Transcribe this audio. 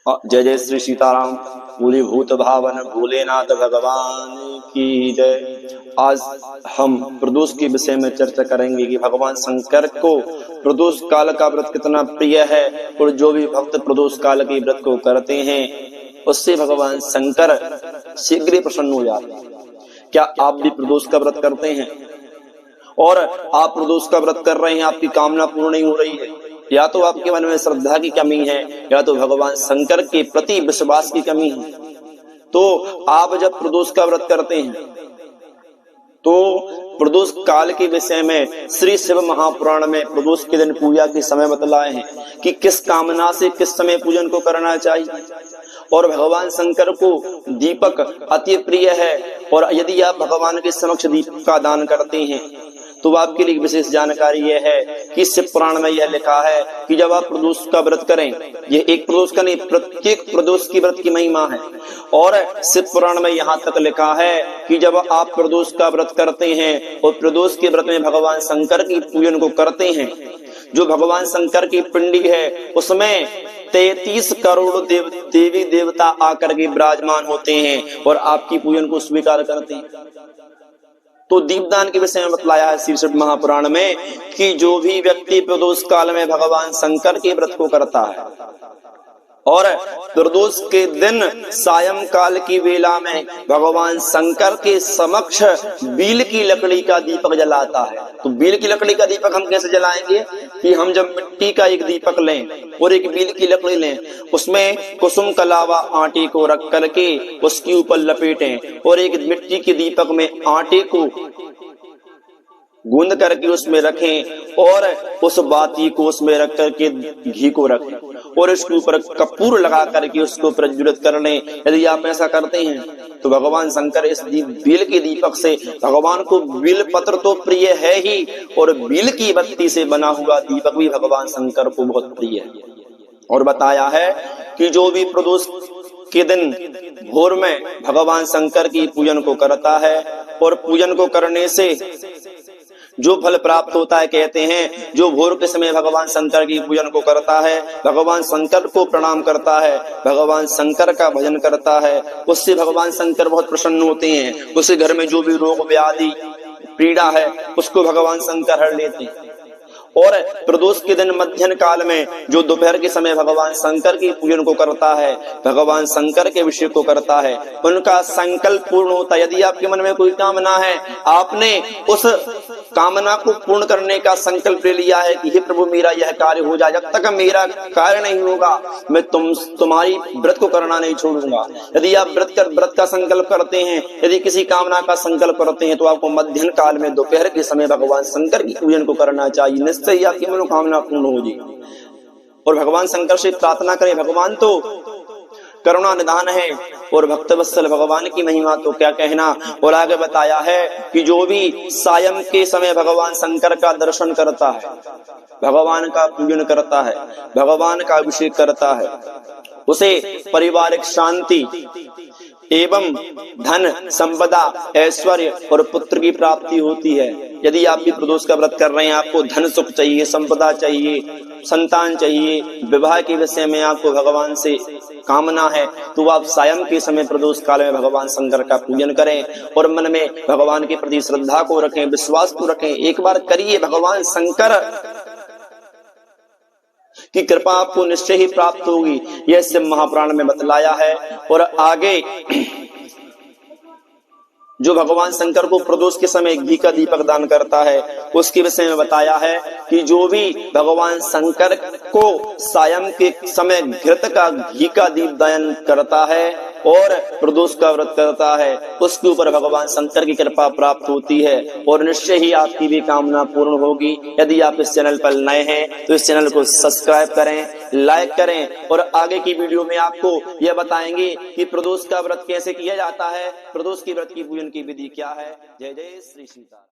जय जय श्री सीताराम। भूली भूत भावन भोलेनाथ भगवान की जय। आज हम प्रदोष के विषय में चर्चा करेंगे कि भगवान शंकर को प्रदोष काल का व्रत कितना प्रिय है और जो भी भक्त प्रदोष काल के व्रत को करते हैं उससे भगवान शंकर शीघ्र ही प्रसन्न हो जाते हैं। क्या आप भी प्रदोष का व्रत करते हैं और आप प्रदोष का व्रत कर रहे हैं, आपकी कामना पूर्ण नहीं हो रही है? या तो आपके मन में श्रद्धा की कमी है या तो भगवान शंकर के प्रति विश्वास की कमी है। तो आप जब प्रदोष का व्रत करते हैं तो प्रदोष काल के विषय में श्री शिव महापुराण में प्रदोष के दिन पूजा के समय बतलाए हैं कि किस कामना से किस समय पूजन को करना चाहिए। और भगवान शंकर को दीपक अति प्रिय है और यदि आप भगवान के समक्ष दीपक का दान करते हैं तो आपके लिए विशेष जानकारी यह है कि शिव पुराण में यह लिखा है कि जब आप प्रदोष का व्रत करें, यह एक प्रदोष का नहीं, प्रत्येक प्रदोष की व्रत की महिमा है। और शिव पुराण में यहाँ तक लिखा है कि जब आप प्रदोष का व्रत करते हैं और प्रदोष के व्रत में भगवान शंकर की पूजन को करते हैं, जो भगवान शंकर की पिंडी है उसमें 33 करोड़ देवी देवता आकर के विराजमान होते हैं और आपकी पूजन को स्वीकार करते हैं। तो दीपदान के विषय में बतलाया है श्री शिव महापुराण में कि जो भी व्यक्ति प्रदोष काल में भगवान शंकर के व्रत को करता है और प्रदोष के दिन सायं काल की वेला में भगवान शंकर के समक्ष बील की लकड़ी का दीपक जलाता है। तो बील की लकड़ी का दीपक हम कैसे जलाएंगे कि हम जब मिट्टी का एक दीपक लें और एक बील की लकड़ी लें, उसमें कुसुम कलावा आटे को रख करके उसके ऊपर लपेटें और एक मिट्टी के दीपक में आटे को गूंद करके उसमें रखें और उस बाती को उसमें रख करके घी को रखें और इसके ऊपर कपूर लगा करके उसको प्रज्वलित कर लें। यदि आप ऐसा करते हैं तो भगवान शंकर इस बील के दीपक से, भगवान को बील पत्र तो प्रिय है ही और बील की बत्ती से बना हुआ दीपक भी भगवान शंकर को बहुत प्रिय है। और बताया है कि जो भी प्रदोष के दिन भोर में भगवान शंकर की पूजन को करता है और पूजन को करने से जो फल प्राप्त होता है, कहते हैं जो भोर के समय भगवान शंकर की पूजन को करता है, भगवान शंकर को प्रणाम करता है, भगवान शंकर का भजन करता है, उससे भगवान शंकर बहुत प्रसन्न होते हैं। उसके घर में जो भी रोग व्याधि पीड़ा है उसको भगवान शंकर हर लेते हैं। और प्रदोष के दिन मध्याह्न काल में जो दोपहर के समय भगवान शंकर की पूजन को करता है, भगवान शंकर के अभिषेक को करता है, उनका संकल्प पूर्ण होता है। यदि आपके मन में कोई कामना है, आपने उस कामना को पूर्ण करने का संकल्प ले लिया है कि हे प्रभु मेरा यह कार्य हो जाए, जब तक मेरा कार्य नहीं होगा मैं तुम्हारी व्रत को करना नहीं छोड़ूंगा। यदि आप व्रत का संकल्प करते हैं, यदि किसी कामना का संकल्प करते हैं तो आपको मध्याह्न काल में दोपहर के समय भगवान शंकर की पूजन को करना चाहिए। निश्चय ही आपकी मनोकामना पूर्ण होगी। और भगवान शंकर से प्रार्थना करें, भगवान तो करुणा निधान है और भक्त वत्सल भगवान की महिमा तो क्या कहना। और आगे बताया है कि जो भी सायं के समय भगवान शंकर का दर्शन करता है, भगवान का पूजन करता है, भगवान का अभिषेक करता है, उसे पारिवारिक शांति एवं धन संपदा ऐश्वर्य और पुत्र की प्राप्ति होती है। यदि आप भी प्रदोष का व्रत कर रहे हैं, आपको धन सुख चाहिए, संपदा चाहिए, संतान चाहिए, विवाह के विषय में आपको भगवान से कामना है, तो आप सायं के समय प्रदोष काल में भगवान शंकर का पूजन करें और मन में भगवान के प्रति श्रद्धा को रखें, विश्वास को रखें। एक बार करिए, भगवान शंकर की कृपा आपको निश्चय ही प्राप्त होगी। यह शिव महापुराण में बतलाया है। और आगे जो भगवान शंकर को प्रदोष के समय घी का दीपक दान करता है उसके विषय में बताया है कि जो भी भगवान शंकर को सायं के समय घृत का घी का दीपदान करता है और प्रदोष का व्रत करता है, उसके ऊपर भगवान शंकर की कृपा प्राप्त होती है और निश्चय ही आपकी भी कामना पूर्ण होगी। यदि आप इस चैनल पर नए हैं तो इस चैनल को सब्सक्राइब करें, लाइक करें और आगे की वीडियो में आपको यह बताएंगे कि प्रदोष का व्रत कैसे किया जाता है, प्रदोष की व्रत की पूजन की विधि क्या है। जय जय श्री सीताराम।